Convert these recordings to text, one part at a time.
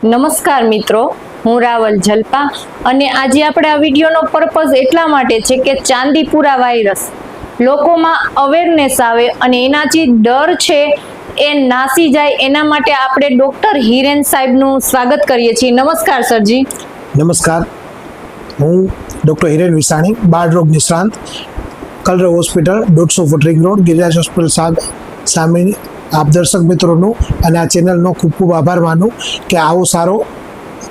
નમસ્કાર મિત્રો, હું રાવલ જલપા અને આજે આપણે આ વિડીયોનો પર્પઝ એટલા માટે છે કે ચાંદીપુરા વાયરસ લોકોમાં અવેરનેસ આવે અને એનાથી ડર છે એ નાસી જાય, એના માટે આપણે ડોક્ટર હિરેન સાહેબનું સ્વાગત કરીએ છીએ. નમસ્કાર સરજી. નમસ્કાર, હું ડૉક્ટર હિરેન વિસાણી, બાળ રોગ નિષ્ણાંત, Kalrav hospital, 150 feet ring road, Giriraj hospital સામે. આપ દર્શક મિત્રોનું અને આ ચેનલનો ખૂબ ખૂબ આભાર માનું કે આવો સારો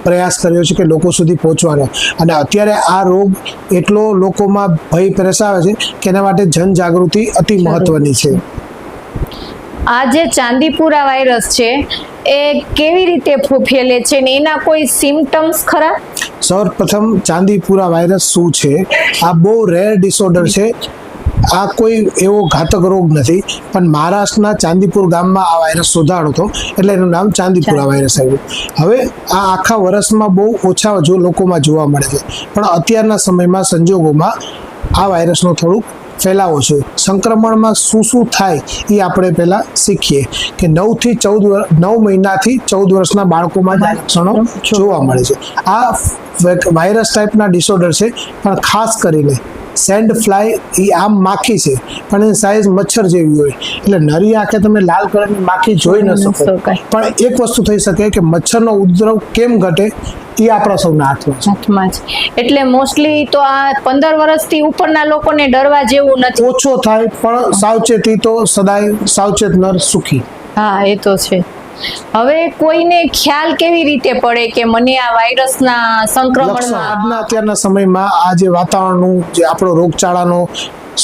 પ્રયાસ કર્યો છે કે લોકો સુધી પહોંચવાનો. અને અત્યારે આ રોગ એટલો લોકોમાં ભય પ્રસાવે છે કે એના માટે જનજાગૃતિ અતિ મહત્વની છે. આ જે ચાંદીપુરા વાયરસ છે એ કેવી રીતે ફેલે છે ને એના કોઈ સિમ્પટમ્સ ખરા? સૌપ્રથમ ચાંદીપુરા વાયરસ શું છે? આ બહુ રેર ડિસઓર્ડર છે. આ કોઈ એવો ઘાતક રોગ નથી, પણ મહારાષ્ટ્રના ચાંદીપુર ગામમાં આ વાયરસ શોધાણો હતો એટલે એનું નામ ચાંદીપુરા વાયરસ આવ્યું. હવે આ આખા વર્ષમાં બહુ ઓછા લોકોમાં જોવા મળે છે, પણ અત્યારના સમયમાં સંજોગોમાં આ વાયરસનો થોડુંક ફેલાવો છે. સંક્રમણમાં શું થાય એ આપણે પહેલાં શીખીએ કે 9 મહિનાથી 14 વર્ષના બાળકોમાં જ લક્ષણો જોવા મળે છે. આ વાયરસ ટાઈપના ડિસઓર્ડર છે, પણ ખાસ કરીને સેન્ડ ફ્લાય એ આમ માખી છે, પણ એની સાઈઝ મચ્છર જેવી હોય એટલે નરી આંખે તમે લાલ કલરની માખી જોઈ ન શકો. પણ એક વસ્તુ થઈ શકે કે મચ્છરનો ઉપદ્રવ કેમ ઘટે એ આપણા સૌના હાથમાં છે. એટલે મોસ્ટલી તો આ 15 વર્ષથી ઉપરના લોકોને ડરવા જેવું નથી. ઓછો થાય, પણ સાવચેતી તો સદાય સાવચેત નર સુખી. હા, એ તો છે. હવે કોઈને ખ્યાલ કેવી રીતે પડે કે મને આ વાયરસના સંક્રમણમાં? આજના અત્યારના સમયમાં આ જે વાતાવરણનું જે આપણો રોગચાળાનો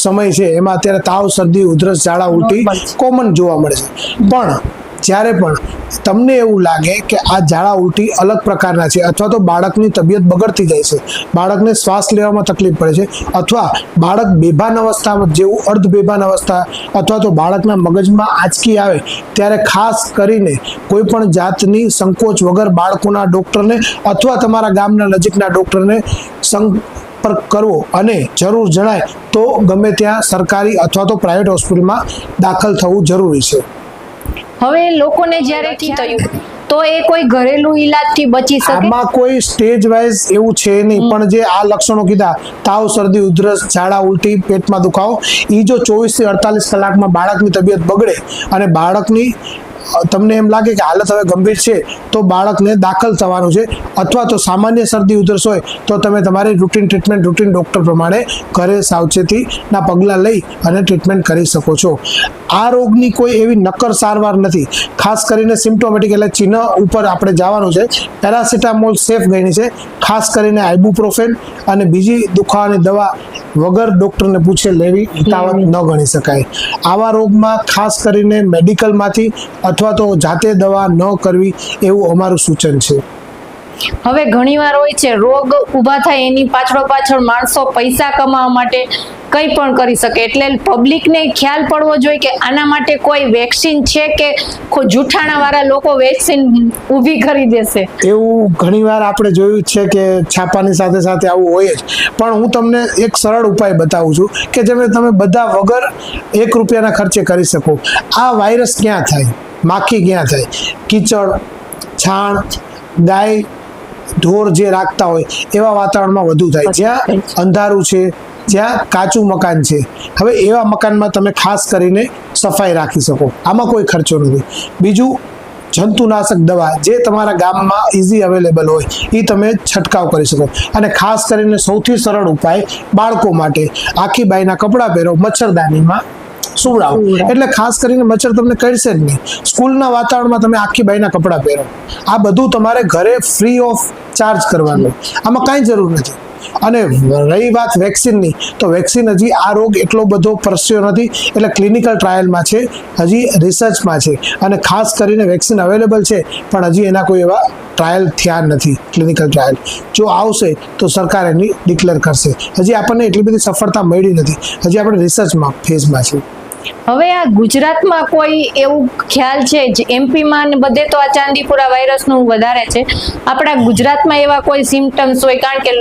સમય છે એમાં અત્યારે તાવ, શરદી, ઉધરસ, ઝાડા, ઉલટી કોમન જોવા મળે છે. પણ જ્યારે પણ તમને એવું લાગે કે આ ઝાડા ઉલટી અલગ પ્રકારના છે, અથવા તો બાળકની તબિયત બગડતી જાય છે, બાળકને શ્વાસ લેવામાં તકલીફ પડે છે, અથવા બાળક બેભાન અવસ્થા જેવું અર્ધ બેભાન અવસ્થા, અથવા તો બાળકના મગજમાં આંચકી આવે, ત્યારે ખાસ કરીને કોઈ પણ જાતની સંકોચ વગર બાળકોના ડૉક્ટરને અથવા તમારા ગામના નજીકના ડૉક્ટરને સંપર્ક કરવો અને જરૂર જણાય તો ગમે ત્યાં સરકારી અથવા તો પ્રાઇવેટ હોસ્પિટલમાં દાખલ થવું જરૂરી છે. હવે લોકોને જ્યારે થયું તો એ કોઈ ઘરેલું ઈલાજથી બચી શકે? આમાં કોઈ સ્ટેજ વાઇઝ એવું છે નહીં, પણ જે આ લક્ષણો કીધા, તાવ, શરદી, ઉધરસ, ઝાડા, ઉલટી, પેટમાં દુખાવો, એ જો 24 થી 48 કલાકમાં બાળકની તબિયત બગડે અને બાળકની તમને એમ લાગે કે હાલત હવે ગંભીર છે તો બાળકને દાખલ થવાનું છે, અથવા તો સામાન્ય શરદી ઉધરસ હોય તો તમે તમારી રૂટીન ટ્રીટમેન્ટ રૂટીન ડૉક્ટર પ્રમાણે ઘરે સાવચેતીના પગલાં લઈ અને ટ્રીટમેન્ટ કરી શકો છો. આ રોગની કોઈ એવી નક્કર સારવાર નથી. ખાસ કરીને સિમ્પ્ટોમેટિક એટલે ચિહ્ન ઉપર આપણે જવાનું છે. પેરાસિટામોલ સેફ ગણી છે. ખાસ કરીને આઇબુપ્રોફેન અને બીજી દુખાવાની દવા વગર ડૉક્ટરને પૂછે લેવી હિતાવત ન ગણી શકાય. આવા રોગમાં ખાસ કરીને મેડિકલમાંથી અથવા તો જાતે દવા ન કરવી એવું અમારું સૂચન છે. હવે ઘણીવાર હોય છે રોગ ઊભા થાય એની પાછળ માણસો પૈસા કમાવા માટે કંઈ પણ કરી શકે, એટલે પબ્લિકને ખ્યાલ પડવો જોઈએ કે આના માટે કોઈ વેક્સિન છે કે જૂઠાણા વાળા લોકો વેક્સિન ઊભી કરી દેશે. એવું ઘણીવાર આપણે જોયું છે કે છાપાની સાથે સાથે આવું હોય જ. પણ હું તમને એક સરળ ઉપાય બતાવું છું કે જેને તમે બધા વગર ₹1 ખર્ચે કરી શકો. આ વાયરસ ક્યાં થાય? માખી ક્યાં થાય? કીચડ, છાણ, ગાય, ઢોર જે રાખતા હોય એવા વાતાવરણમાં વધુ થાય, જ્યાં અંધારું છે, જ્યાં કાચું મકાન છે. હવે એવા મકાનમાં તમે ખાસ કરીને સફાઈ રાખી શકો, આમાં કોઈ ખર્ચો નથી. બીજું, જંતુનાશક દવા જે તમારા ગામમાં ઇઝી અવેલેબલ હોય એ તમે છંટકાવ કરી શકો. અને ખાસ કરીને સૌથી સરળ ઉપાય બાળકો માટે, આખી બાઈના કપડાં પહેરો, મચ્છરદાનીમાં સુવડાવો, એટલે ખાસ કરીને મચ્છર તમને કરશે જ નહીં. સ્કૂલના વાતાવરણમાં તમે આખી બાઈના કપડાં પહેરો. આ બધું તમારે ઘરે ફ્રી ઓફ ચાર્જ કરવાનું, આમાં કાંઈ જરૂર નથી. અને રહી વાત વેક્સિનની, તો વેક્સિન હજી આ રોગ એટલો બધો પ્રસ્યો નથી, એટલે ક્લિનિકલ ટ્રાયલમાં છે, હજી રિસર્ચમાં છે. અને ખાસ કરીને વેક્સિન અવેલેબલ છે, પણ હજી એના કોઈ એવા ટ્રાયલ થયા નથી. ક્લિનિકલ ટ્રાયલ જો આવશે તો સરકાર એની ડિક્લેર કરશે. હજી આપણને એટલી બધી સફળતા મળી નથી, હજી આપણે રિસર્ચમાં ફેઝમાં છે. હવે આ ગુજરાતમાં કોઈ એવું ખ્યાલ છે? એમપીમાં ને બધે તો આ ચાંદીપુરા વાયરસનું વધારે છે, આપણા ગુજરાતમાં એવા કોઈ સિમ્પટમ્સ હોય? કારણ કે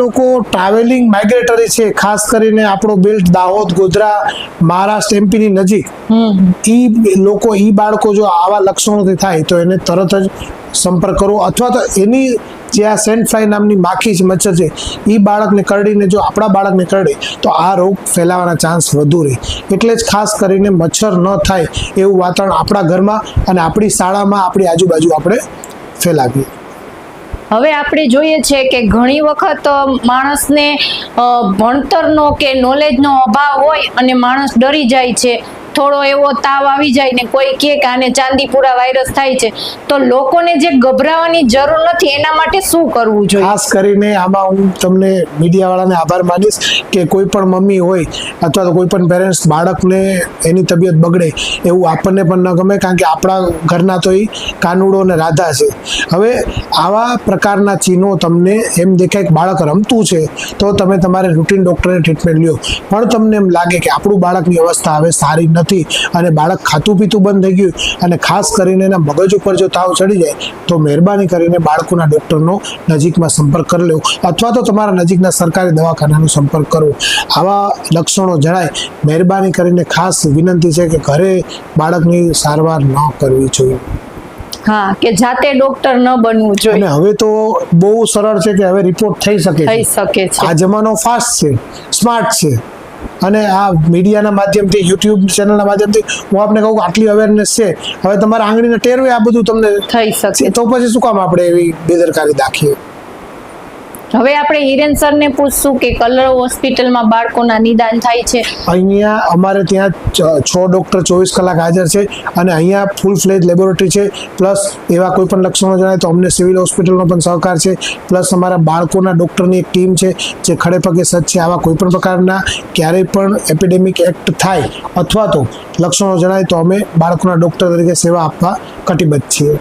લોકો ટ્રાવેલિંગ માઇગ્રેટરી છે, ખાસ કરીને આપણો બેલ્ટ દાહોદ, ગોધરા, મહારાષ્ટ્ર, એમપી ની નજીક, ઈ લોકો, ઈ બાળકો જો આવા લક્ષણોથી થાય તો એને તરત જ સંપર્ક કરવો, અથવા તો એની જે આ સેન્ટ ફ્લાય નામની માખી છે, મચ્છર છે, એ બાળકને કરડીને જો આપણા બાળકને કરડે તો આ રોગ ફેલાવાના ચાન્સ વધુ રહે. એટલે જ ખાસ કરીને મચ્છર ન થાય એવું વાતાવરણ આપણા ઘરમાં અને આપણી શાળામાં, આપણી આજુબાજુ આપણે ફેલાવીએ. હવે આપણે જોઈએ છે કે ઘણી વખત માણસને ભણતરનો કે નોલેજનો અભાવ હોય અને માણસ ડરી જાય છે. થોડો એવો તાવ આવી જાય ને કોઈ કહે કે આને ચાંદીપુરા વાયરસ થાય છે, તો લોકોને જે ગભરાવાની જરૂર નથી, એના માટે શું કરવું જોઈએ? ખાસ કરીને આમાં હું તમને મીડિયાવાળાને આભાર માનીશ કે કોઈ પણ મમ્મી હોય અથવા તો કોઈ પણ પેરેન્ટ્સ બાળકને એની તબિયત બગડે એવું આપણને પણ ન ગમે, કારણ કે આપણા ઘરના તો એ કાનુડો અને રાધા છે. હવે આવા પ્રકારના ચિહ્નો તમને એમ દેખાય કે બાળક રમતું છે તો તમે તમારે રૂટીન ડૉક્ટરની ટ્રીટમેન્ટ લ્યો. પણ તમને એમ લાગે કે આપણું બાળકની અવસ્થા હવે સારી નથી અને બાળક ખાતું પીતું બંધ થઈ ગયું અને ખાસ કરીને એના મગજ ઉપર જો તાવ ચડી જાય તો મહેરબાની કરીને બાળકોના ડૉક્ટરનો નજીકમાં સંપર્ક કરી લેવો, અથવા તો તમારા નજીકના સરકારી દવાખાનાનો સંપર્ક કરવો. આવા લક્ષણો જણાય, મહેરબાની કરીને ખાસ વિનંતી છે કે ઘરે બાળકની સારવાર ન કરવી જોઈએ. હા, કે જાતે ડોક્ટર ન બનવું જોઈએ. અને હવે તો બહુ સરળ છે કે હવે રિપોર્ટ થઈ શકે છે. આ જમાનો ફાસ્ટ છે, સ્માર્ટ છે, અને આ મીડિયાના માધ્યમથી, યુટ્યુબ ચેનલના માધ્યમથી હું આપને કહું કે આટલી અવેરનેસ છે, હવે તમારા આંગળીના ટેરવે આ બધું તમને થઈ શકે, તો પછી શું કામ આપણે એવી બેદરકારી દાખીએ? હવે આપણે હિરેન સરને પૂછશું કે કલરવ હોસ્પિટલમાં બાળકોના નિદાન થાય છે. અહીંયા અમારે ત્યાં 6 ડૉક્ટર 24 કલાક હાજર છે અને અહીંયા ફૂલ ફ્લેજ લેબોરેટરી છે. પ્લસ એવા કોઈ પણ લક્ષણો જણાય તો અમને સિવિલ હોસ્પિટલનો પણ સહકાર છે. પ્લસ અમારા બાળકોના ડૉક્ટરની એક ટીમ છે જે ખડે પગે સજ્જ છે. આવા કોઈ પણ પ્રકારના ક્યારેય પણ એપિડેમિક એક્ટ થાય અથવા તો લક્ષણો જણાય તો અમે બાળકોના ડૉક્ટર તરીકે સેવા આપવા કટિબદ્ધ છીએ.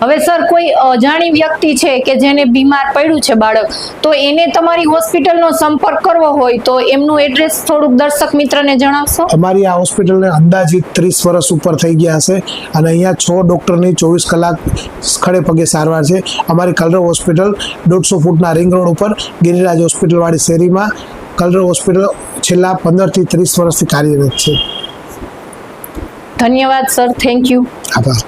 હવે સર, કોઈ અજાણી વ્યક્તિ છે કે જેને બીમાર પડ્યું છે બાળક, તો એને તમારી હોસ્પિટલનો સંપર્ક કરવો હોય તો એમનું એડ્રેસ થોડુંક દર્શક મિત્રને જણાવશો? અમારી આ હોસ્પિટલને અંદાજિત 30 વર્ષ ઉપર થઈ ગયા હશે અને અહીંયા 6 ડૉક્ટરની 24 કલાક ખડે પગે સારવાર છે. અમારી કલરવ હોસ્પિટલ 150 ફૂટના રિંગ રોડ ઉપર ગિરિરાજ હોસ્પિટલવાળી શેરીમાં કલરવ હોસ્પિટલ છેલ્લા 15 થી 30 વર્ષથી કાર્યરત છે. ધન્યવાદ સર, થેન્ક યુ. આભાર.